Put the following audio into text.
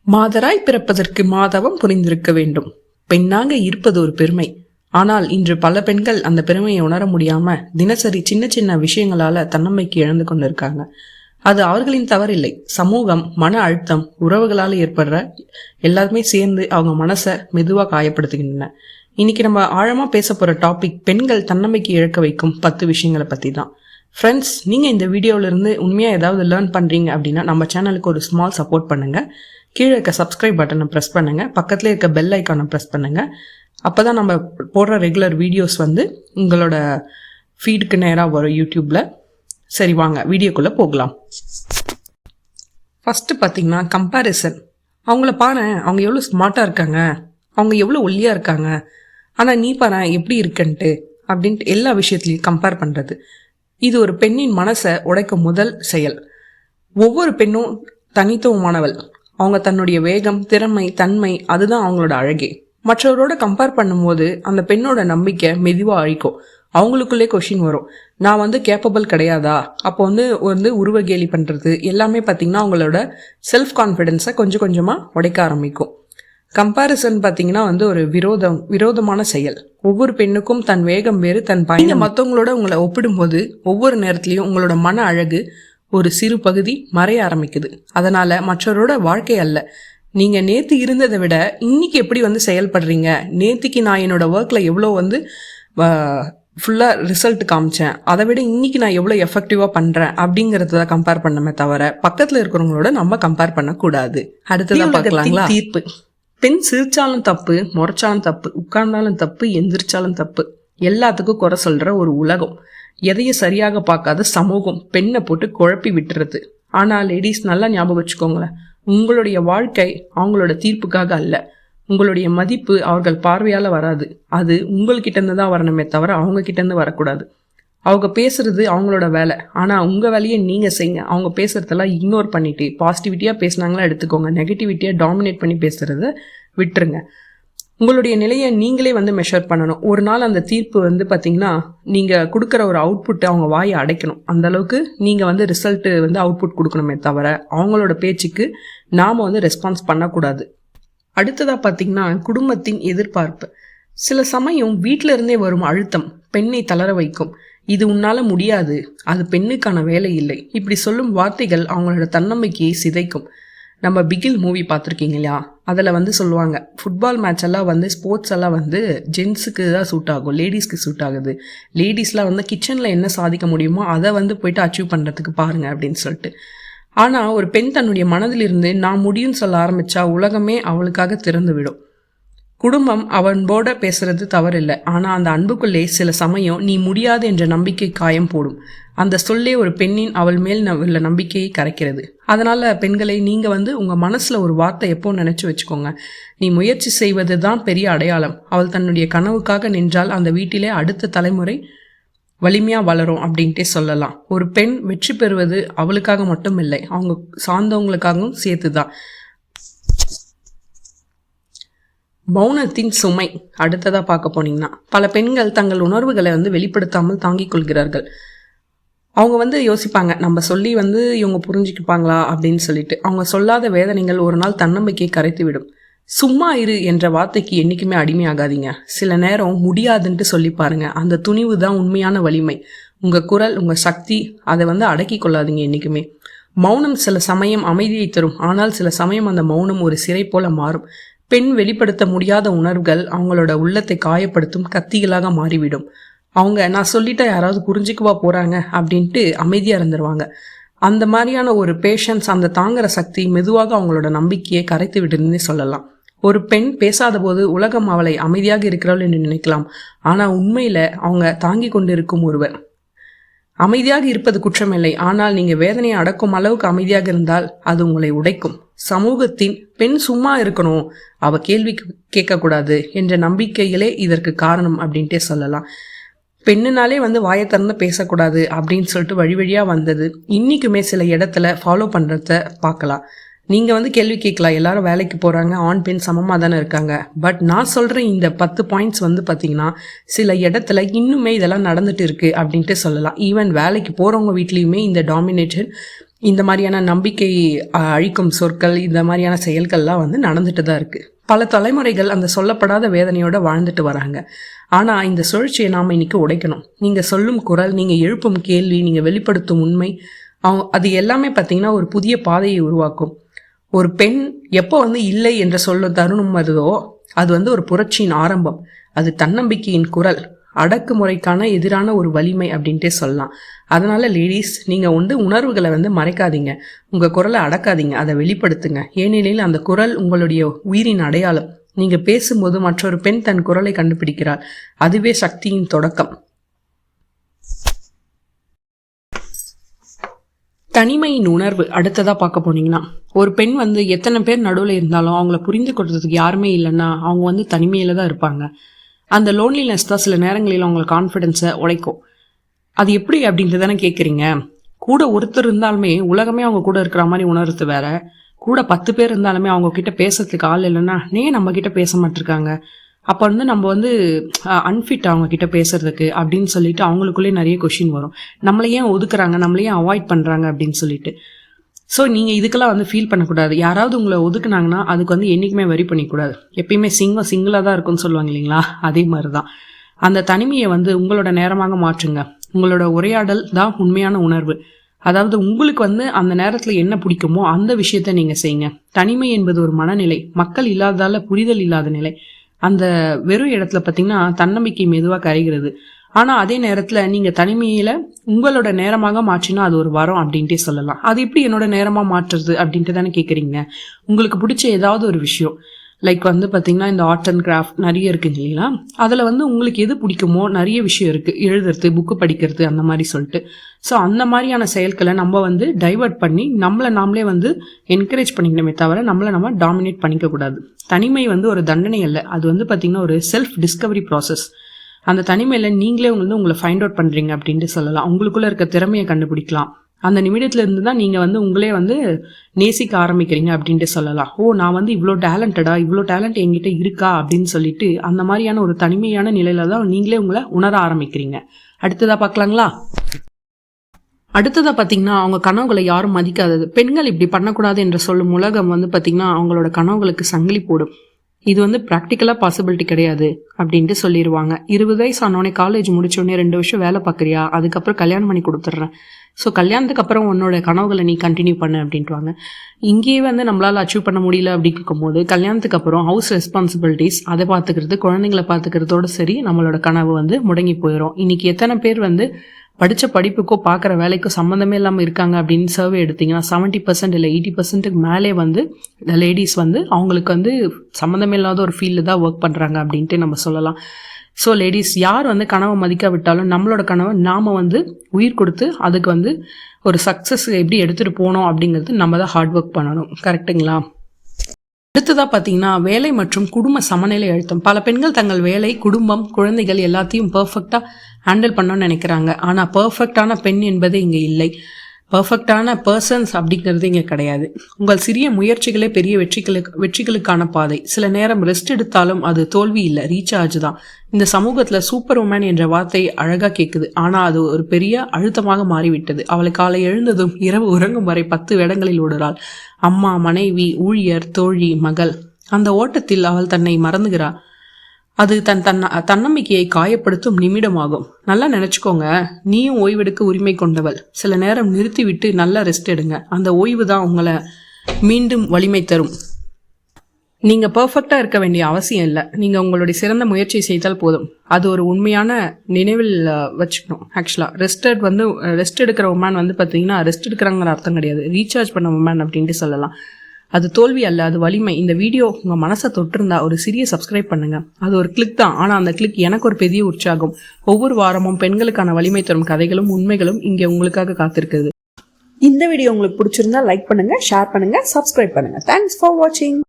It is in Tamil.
மாதராய் பிறப்பதற்கு மாதவம் புரிந்திருக்க வேண்டும். பெண்ணாக இருப்பது ஒரு பெருமை. ஆனால் இன்று பல பெண்கள் அந்த பெருமையை உணர முடியாம தினசரி சின்ன சின்ன விஷயங்களால தன்னம்பிக்கை இழந்து கொண்டிருக்காங்க. அது அவர்களின் தவறில்லை. சமூகம், மன அழுத்தம், உறவுகளால் ஏற்படுற எல்லாருமே சேர்ந்து அவங்க மனசை மெதுவாக காயப்படுத்துகின்றன. இன்னைக்கு நம்ம ஆழமா பேச போற டாபிக் பெண்கள் தன்னம்பிக்கை இழக்க வைக்கும் 10 விஷயங்களை பத்தி தான். ஃப்ரெண்ட்ஸ், நீங்க இந்த வீடியோல இருந்து உண்மையா ஏதாவது லேர்ன் பண்றீங்க அப்படின்னா நம்ம சேனலுக்கு ஒரு ஸ்மால் சப்போர்ட் பண்ணுங்க. கீழே இருக்க சப்ஸ்கிரைப் பட்டனை ப்ரெஸ் பண்ணுங்க, பக்கத்துல இருக்க பெல் ஐக்கானை ப்ரெஸ் பண்ணுங்க. அப்பதான் நம்ம போடுற ரெகுலர் வீடியோஸ் உங்களோட ஃபீடுக்கு நேராக வரும் யூடியூப்ல. சரி, வாங்க வீடியோக்குள்ள போகலாம். ஃபர்ஸ்ட் பார்த்தீங்கன்னா கம்பேரிசன். அவங்கள பாரு, அவங்க எவ்வளோ ஸ்மார்ட்டாக இருக்காங்க, அவங்க எவ்வளோ ஒல்லியாக இருக்காங்க, ஆனால் நீ பாரு எப்படி இருக்குன்ட்டு அப்படின்ட்டு எல்லா விஷயத்துலையும் கம்பேர் பண்ணுறது. இது ஒரு பெண்ணின் மனசை உடைக்கும் முதல் செயல். ஒவ்வொரு பெண்ணும் தனித்துவமானவள். அவங்க தன்னுடைய வேகம், திறமை, தன்மை, அதுதான் அவங்களோட அழகே. மற்றவரோட கம்பேர் பண்ணும்போது அந்த பெண்ணோட நம்பிக்கை மெதுவாக அழிக்கும். அவங்களுக்குள்ளே கொஷின் வரும், நான் கேப்பபிள் கிடையாதா? அப்போ உருவ கேலி பண்ணுறது எல்லாமே பார்த்திங்கன்னா அவங்களோட செல்ஃப் கான்ஃபிடென்ஸை கொஞ்சம் கொஞ்சமாக உடைக்க ஆரம்பிக்கும். கம்பேரிசன் பார்த்தீங்கன்னா ஒரு விரோதமான செயல். ஒவ்வொரு பெண்ணுக்கும் தன் வேகம் வேறு, தன் பயணம். மற்றவங்களோட உங்களை ஒப்பிடும்போது ஒவ்வொரு நேரத்துலையும் உங்களோட மன அழகு ஒரு சிறு பகுதி மறைய ஆரம்பிக்குது. அதனால மற்றவரோட வாழ்க்கை அல்ல, நீங்க நேத்து இருந்ததை விட இன்னைக்கு எப்படி செயல்படுறீங்க, நேத்திக்கு நான் என்னோட ஒர்க்ல எவ்வளோ ஃபுல்லாக ரிசல்ட் காமிச்சேன், அதை விட இன்னைக்கு நான் எவ்வளோ எஃபெக்டிவாக பண்ணுறேன் அப்படிங்கிறத கம்பேர் பண்ணமே தவிர பக்கத்தில் இருக்கிறவங்களோட நம்ம கம்பேர் பண்ணக்கூடாது. அடுத்ததாக பார்க்கலாங்களா? தீர்ப்பு. பெண் சிரிச்சாலும் தப்பு, முறைச்சாலும் தப்பு, உட்கார்ந்தாலும் தப்பு, எந்திரிச்சாலும் தப்பு, எல்லாத்துக்கும் குறை சொல்ற ஒரு உலகம். எதையும் சரியாக பார்க்காத சமூகம் பெண்ணை போட்டு குழப்பி விட்டுறது. ஆனால் லேடிஸ், நல்லா ஞாபகம் வச்சுக்கோங்களேன், உங்களுடைய வாழ்க்கை அவங்களோட தீர்ப்புக்காக அல்ல. உங்களுடைய மதிப்பு அவர்கள் பார்வையால் வராது. அது உங்கள்கிட்ட இருந்து தான் வரணுமே தவிர அவங்க கிட்ட இருந்து வரக்கூடாது. அவங்க பேசுறது அவங்களோட வேலை, ஆனால் உங்கள் வேலையை நீங்கள் செய்யுங்க. அவங்க பேசுறதெல்லாம் இக்னோர் பண்ணிட்டு பாசிட்டிவிட்டியாக பேசினாங்களா எடுத்துக்கோங்க, நெகட்டிவிட்டியாக டாமினேட் பண்ணி பேசுறத விட்டுருங்க. உங்களுடைய நிலையை நீங்களே மெஷர் பண்ணணும். ஒரு நாள் அந்த தீர்ப்பு பார்த்தீங்கன்னா நீங்கள் கொடுக்குற ஒரு அவுட்புட்டை அவங்க வாயை அடைக்கணும். அந்த அளவுக்கு நீங்கள் ரிசல்ட்டு அவுட்புட் கொடுக்கணுமே தவிர அவங்களோட பேச்சுக்கு நாம் ரெஸ்பான்ஸ் பண்ணக்கூடாது. அடுத்ததாக பார்த்தீங்கன்னா குடும்பத்தின் எதிர்பார்ப்பு. சில சமயம் வீட்டில இருந்தே வரும் அழுத்தம் பெண்ணை தளர வைக்கும். இது உன்னால முடியாது, அது பெண்ணுக்கான வேலை இல்லை, இப்படி சொல்லும் வார்த்தைகள் அவங்களோட தன்னம்பிக்கையை சிதைக்கும். நம்ம பிகில் மூவி பார்த்துருக்கீங்க இல்லையா? அதில் சொல்லுவாங்க, ஃபுட்பால் மேட்ச் எல்லாம் ஸ்போர்ட்ஸ் எல்லாம் ஜென்ஸுக்கு தான் சூட் ஆகும், லேடிஸ்க்கு சூட் ஆகுது. லேடிஸ்லாம் கிச்சனில் என்ன சாதிக்க முடியுமோ அதை போயிட்டு அச்சீவ் பண்ணுறதுக்கு பாருங்க அப்படின்னு சொல்லிட்டு. ஆனால் ஒரு பெண் தன்னுடைய மனதிலிருந்து நான் முடியும்னு சொல்ல ஆரம்பிச்சா உலகமே அவளுக்காக திறந்து விடும். குடும்பம் அவன்போட பேசுறது தவறில்லை, ஆனால் அந்த அன்புக்குள்ளே சில சமயம் நீ முடியாது என்ற நம்பிக்கை காயம் போடும். அந்த சொல்லே ஒரு பெண்ணின் அவள் மேல் உள்ள நம்பிக்கையை கரைக்கிறது. அதனால பெண்களை நீங்கள் உங்கள் மனசில் ஒரு வார்த்தை எப்போ நினச்சி வச்சுக்கோங்க, நீ முயற்சி செய்வது தான் பெரிய அடையாளம். அவள் தன்னுடைய கனவுக்காக நின்றால் அந்த வீட்டிலே அடுத்த தலைமுறை வலிமையா வளரும் அப்படின்ட்டே சொல்லலாம். ஒரு பெண் வெற்றி பெறுவது அவளுக்காக மட்டும் இல்லை, அவங்க சார்ந்தவங்களுக்காகவும் சேர்த்துதான். மௌனத்தின் சுமை. அடுத்ததா பார்க்க போனீங்கன்னா பல பெண்கள் தங்கள் உணர்வுகளை வெளிப்படுத்தாமல் தாங்கிக் கொள்கிறார்கள். அவங்க யோசிப்பாங்க, நம்ம சொல்லி இவங்க புரிஞ்சுக்குப்பாங்களா அப்படின்னு சொல்லிட்டு. அவங்க சொல்லாத வேதனைகள் ஒரு நாள் தன்னம்பிக்கையை கரைத்து விடும். சும்மா இரு என்ற வார்த்தைக்கு என்றைக்குமே அடிமையாகாதீங்க. சில நேரம் முடியாதுன்ட்டு சொல்லி பாருங்க, அந்த துணிவு தான் உண்மையான வலிமை. உங்கள் குரல், உங்கள் சக்தி, அதை அடக்கி கொள்ளாதீங்க என்றைக்குமே. மௌனம் சில சமயம் அமைதியை தரும், ஆனால் சில சமயம் அந்த மௌனம் ஒரு சிறை போல மாறும். பெண் வெளிப்படுத்த முடியாத உணர்வுகள் அவங்களோட உள்ளத்தை காயப்படுத்தும் கத்திகளாக மாறிவிடும். அவங்க நான் சொல்லிட்டா யாராவது புரிஞ்சுக்குவா போகிறாங்க அப்படின்ட்டு அமைதியாக இருந்துருவாங்க. அந்த மாதிரியான ஒரு பேஷன்ஸ், அந்த தாங்குற சக்தி மெதுவாக அவங்களோட நம்பிக்கையை கரைத்து விடுதுன்னே சொல்லலாம். ஒரு பெண் பேசாத போது உலகம் அவளை அமைதியாக இருக்கிறாள் என்று நினைக்கலாம், ஆனால் உண்மையில அவங்க தாங்கி கொண்டு இருக்கும் ஒருவர். அமைதியாக இருப்பது குற்றமில்லை, ஆனால் நீங்க வேதனையை அடக்கும் அளவுக்கு அமைதியாக இருந்தால் அது உங்களை உடைக்கும். சமூகத்தின் பெண் சும்மா இருக்கணும், அவ கேள்வி கேட்கக்கூடாது என்ற நம்பிக்கைகளே இதற்கு காரணம் அப்படின்ட்டே சொல்லலாம். பெண்ணுனாலே வாயை திறந்து பேசக்கூடாது அப்படின்னு சொல்லிட்டு வழி வழியாக வந்தது இன்றைக்குமே சில இடத்துல ஃபாலோ பண்ணுறத பார்க்கலாம். நீங்கள் கேள்வி கேட்கலாம், எல்லாரும் வேலைக்கு போகிறாங்க, ஆண் பெண் சமமாக தானே இருக்காங்க. பட் நான் சொல்கிற இந்த 10 பாயிண்ட்ஸ் பார்த்தீங்கன்னா சில இடத்துல இன்னுமே இதெல்லாம் நடந்துட்டு இருக்குது அப்படின்ட்டு சொல்லலாம். ஈவன் வேலைக்கு போகிறவங்க வீட்லேயுமே இந்த டாமினேஷன் இந்த மாதிரியான நம்பிக்கை அழிக்கும் சொற்கள், இந்த மாதிரியான செயல்கள்லாம் வந்து நடந்துட்டு தான் இருக்கு. பல தலைமுறைகள் அந்த சொல்லப்படாத வேதனையோட வாழ்ந்துட்டு வராங்க. ஆனா இந்த சுழற்சியை நாம இன்னைக்கு உடைக்கணும். நீங்க சொல்லும் குரல், நீங்க எழுப்பும் கேள்வி, நீங்க வெளிப்படுத்தும் உண்மை, அது எல்லாமே பார்த்தீங்கன்னா ஒரு புதிய பாதையை உருவாக்கும். ஒரு பெண் எப்போ வந்து இல்லை என்ற சொல்ல தருணம் வருதோ அது வந்து ஒரு புரட்சியின் ஆரம்பம். அது தன்னம்பிக்கையின் குரல், அடக்குமுறைக்கான எதிரான ஒரு வலிமை அப்படின்ட்டே சொல்லலாம். அதனால லேடிஸ், நீங்க வந்து உணர்வுகளை வந்து மறைக்காதீங்க, உங்க குரலை அடக்காதீங்க, அதை வெளிப்படுத்துங்க. ஏனெனில் அந்த குரல் உங்களுடைய உயிரின் அடையாளம். நீங்க பேசும்போது மற்றொரு பெண் தன் குரலை கண்டுபிடிக்கிறார். அதுவே சக்தியின் தொடக்கம். தனிமையின் உணர்வு அடுத்ததா பார்க்க போனீங்கன்னா, ஒரு பெண் வந்து எத்தனை பேர் நடுவில் இருந்தாலும் அவங்கள புரிந்து கொள்றதுக்கு யாருமே இல்லைன்னா அவங்க வந்து தனிமையில தான் இருப்பாங்க. அந்த லோன்லினஸ் தான் சில நேரங்களில் அவங்களை கான்ஃபிடென்ஸை உழைக்கும். அது எப்படி அப்படின்ட்டு தானே கேட்குறீங்க. கூட ஒருத்தர் இருந்தாலுமே உலகமே அவங்க கூட இருக்கிற மாதிரி உணர்றது வேற. கூட 10 பேர் இருந்தாலுமே அவங்க கிட்ட பேசுறதுக்கு ஆள் இல்லைன்னா நம்ம கிட்ட பேச மாட்டிருக்காங்க, அப்போ வந்து நம்ம வந்து அன்ஃபிட் அவங்க கிட்ட பேசுறதுக்கு அப்படின்னு சொல்லிட்டு அவங்களுக்குள்ளே நிறைய கொஷின் வரும். நம்மளை ஏன் ஒதுக்குறாங்க, நம்மளை ஏன் அவாய்ட் பண்ணுறாங்க அப்படின்னு சொல்லிட்டு. ஸோ நீங்கள் இதுக்கெல்லாம் வந்து ஃபீல் பண்ணக்கூடாது. யாராவது உங்களை ஒதுக்குனாங்கன்னா அதுக்கு வந்து என்றைக்குமே வரி பண்ணிக்கூடாது. எப்பயுமே சிங்கிளாக தான் இருக்குன்னு சொல்லுவாங்க இல்லைங்களா, அதே மாதிரி தான். அந்த தனிமையை வந்து உங்களோட நேரமாக மாற்றுங்க. உங்களோட உரையாடல் தான் உண்மையான உணர்வு. அதாவது உங்களுக்கு வந்து அந்த நேரத்தில் என்ன பிடிக்குமோ அந்த விஷயத்த நீங்கள் செய்யுங்க. தனிமை என்பது ஒரு மனநிலை, மக்கள் இல்லாததால புரிதல் இல்லாத நிலை. அந்த வெறும் இடத்துல பார்த்தீங்கன்னா தன்னம்பிக்கை மெதுவாக கரைகிறது. ஆனால் அதே நேரத்தில் நீங்கள் தனிமையில் உங்களோட நேரமாக மாற்றினா அது ஒரு வரம் அப்படின்ட்டே சொல்லலாம். அது எப்படி என்னோட நேரமாக மாற்றுறது அப்படின்ட்டு தானே கேட்குறீங்க. உங்களுக்கு பிடிச்ச ஏதாவது ஒரு விஷயம், லைக் வந்து பார்த்தீங்கன்னா இந்த ஆர்ட் அண்ட் கிராஃப்ட் நிறைய இருக்குங்க இல்லைங்களா, அதில் வந்து உங்களுக்கு எது பிடிக்குமோ நிறைய விஷயம் இருக்குது, எழுதுறது, புக்கு படிக்கிறது, அந்த மாதிரி சொல்லிட்டு. ஸோ அந்த மாதிரியான செயல்களை நம்ம வந்து டைவர்ட் பண்ணி நாமளே வந்து என்கரேஜ் பண்ணிக்கணுமே தவிர நம்ம டாமினேட் பண்ணிக்கக்கூடாது. தனிமை வந்து ஒரு தண்டனை அல்ல, அது வந்து பார்த்திங்கன்னா ஒரு செல்ஃப் டிஸ்கவரி ப்ராசஸ். அந்த தனிமையில் நீங்களே வந்து உங்களை ஃபைண்ட் அவுட் பண்ணுறீங்க அப்படின்ட்டு சொல்லலாம். உங்களுக்குள்ளே இருக்க திறமையை கண்டுபிடிக்கலாம். அந்த நிமிடத்துல இருந்து தான் நீங்கள் வந்து உங்களே வந்து நேசிக்க ஆரம்பிக்கிறீங்க அப்படின்ட்டு சொல்லலாம். நான் வந்து இவ்வளோ டேலண்ட் என்கிட்ட இருக்கா அப்படின்னு சொல்லிட்டு அந்த மாதிரியான ஒரு தனிமையான நிலையில தான் நீங்களே உங்களை உணர ஆரம்பிக்கிறீங்க. அடுத்ததாக பார்க்கலாங்களா. அடுத்ததாக பார்த்தீங்கன்னா, அவங்க கனவுகளை யாரும் மதிக்காதது. பெண்கள் இப்படி பண்ணக்கூடாது என்று சொல்லும் உலகம் வந்து பார்த்தீங்கன்னா அவங்களோட கனவுகளுக்கு சங்கிலி போடும். இது வந்து ப்ராக்டிக்கலாக பாசிபிலிட்டி கிடையாது அப்படின்ட்டு சொல்லிடுவாங்க. 20 வயசு ஆனோடனே காலேஜ் முடிச்சோடனே 2 வருஷம் வேலை பார்க்குறியா, அதுக்கப்புறம் கல்யாணம் பண்ணி கொடுத்துட்றேன், ஸோ கல்யாணத்துக்கு அப்புறம் உன்னோட கனவுகளை நீ கண்டினியூ பண்ணு அப்படின்ட்டுவாங்க. இங்கேயே வந்து நம்மளால் அச்சீவ் பண்ண முடியல அப்படின்னு இருக்கும்போது கல்யாணத்துக்கு அப்புறம் ஹவுஸ் ரெஸ்பான்சிபிலிட்டிஸ், அதை பார்த்துக்கிறது, குழந்தைங்களை பார்த்துக்கிறதோட சரி நம்மளோட கனவு வந்து முடங்கி போயிடும். இன்னைக்கு எத்தனை பேர் வந்து படித்த படிப்புக்கோ பார்க்குற வேலைக்கோ சம்மந்தமே இல்லாமல் இருக்காங்க அப்படின்னு சர்வே எடுத்திங்கன்னா 70% இல்லை 80%க்கு மேலே வந்து லேடிஸ் வந்து அவங்களுக்கு வந்து சம்மந்தமே இல்லாத ஒரு ஃபீல்டில் தான் ஒர்க் பண்ணுறாங்க அப்படின்ட்டு நம்ம சொல்லலாம். ஸோ லேடிஸ், யார் வந்து கனவை மதிக்க விட்டாலும் நம்மளோட கனவை நாம் வந்து உயிர் கொடுத்து அதுக்கு வந்து ஒரு சக்ஸஸ் எப்படி எடுத்துகிட்டு போனோம் அப்படிங்கிறது நம்ம தான் ஹார்ட் ஒர்க் பண்ணணும். கரெக்டுங்களா. அடுத்ததாக பார்த்தீங்கன்னா, வேலை மற்றும் குடும்ப சமநிலை அழுத்தம். பல பெண்கள் தங்கள் வேலை, குடும்பம், குழந்தைகள் எல்லாத்தையும் பர்ஃபெக்டாக ஹேண்டில் பண்ணணும்னு நினைக்கிறாங்க. ஆனால் பர்ஃபெக்டான பெண் என்பதே இங்கே இல்லை. பர்ஃபெக்டான பர்சன்ஸ் அப்படிங்கிறது இங்கே கிடையாது. உங்கள் சிறிய முயற்சிகளே பெரிய வெற்றிகளுக்கான பாதை. சில நேரம் ரெஸ்ட் எடுத்தாலும் அது தோல்வி இல்லை, ரீசார்ஜ் தான். இந்த சமூகத்தில் சூப்பர் உமன் என்ற வார்த்தை அழகாக கேட்குது, ஆனால் அது ஒரு பெரிய அழுத்தமாக மாறிவிட்டது. அவளை காலை எழுந்ததும் இரவு உறங்கும் வரை 10 வேடங்களில் ஓடுறாள். அம்மா, மனைவி, ஊழியர், தோழி, மகள். அந்த ஓட்டத்தில் அவள் தன்னை மறந்துகிறாள். அது தன்னம்பிக்கையை காயப்படுத்தும் நிமிடமாகும். நல்லா நினச்சிக்கோங்க, நீயும் ஓய்வெடுக்க உரிமை கொண்டவள். சில நேரம் நிறுத்திவிட்டு நல்லா ரெஸ்ட் எடுங்க. அந்த ஓய்வு தான் உங்களை மீண்டும் வலிமை தரும். நீங்கள் பர்ஃபெக்டாக இருக்க வேண்டிய அவசியம் இல்லை. நீங்கள் உங்களுடைய சிறந்த முயற்சி செய்தால் போதும். அது ஒரு உண்மையான நினைவில் வச்சுக்கணும். ஆக்சுவலாக ரெஸ்ட் எடுக்கிற உமன் வந்து பார்த்தீங்கன்னா ரெஸ்ட் எடுக்கிறாங்கிற அர்த்தம் கிடையாது, ரீசார்ஜ் பண்ண உமன் அப்படின்ட்டு சொல்லலாம். அது தோல்வி அல்ல, அது வலிமை. இந்த வீடியோ உங்கள் மனசை தொட்டிருந்தா ஒரு சிறிய சப்ஸ்கிரைப் பண்ணுங்க. அது ஒரு கிளிக் தான், ஆனால் அந்த கிளிக் எனக்கு ஒரு பெரிய உற்சாகம். ஒவ்வொரு வாரமும் பெண்களுக்கான வலிமை தரும் கதைகளும் உண்மைகளும் இங்கே உங்களுக்காக காத்திருக்குது. இந்த வீடியோ உங்களுக்கு பிடிச்சிருந்தா லைக் பண்ணுங்க, ஷேர் பண்ணுங்க, சப்ஸ்கிரைப் பண்ணுங்க. தேங்க்ஸ் ஃபார் வாட்சிங்.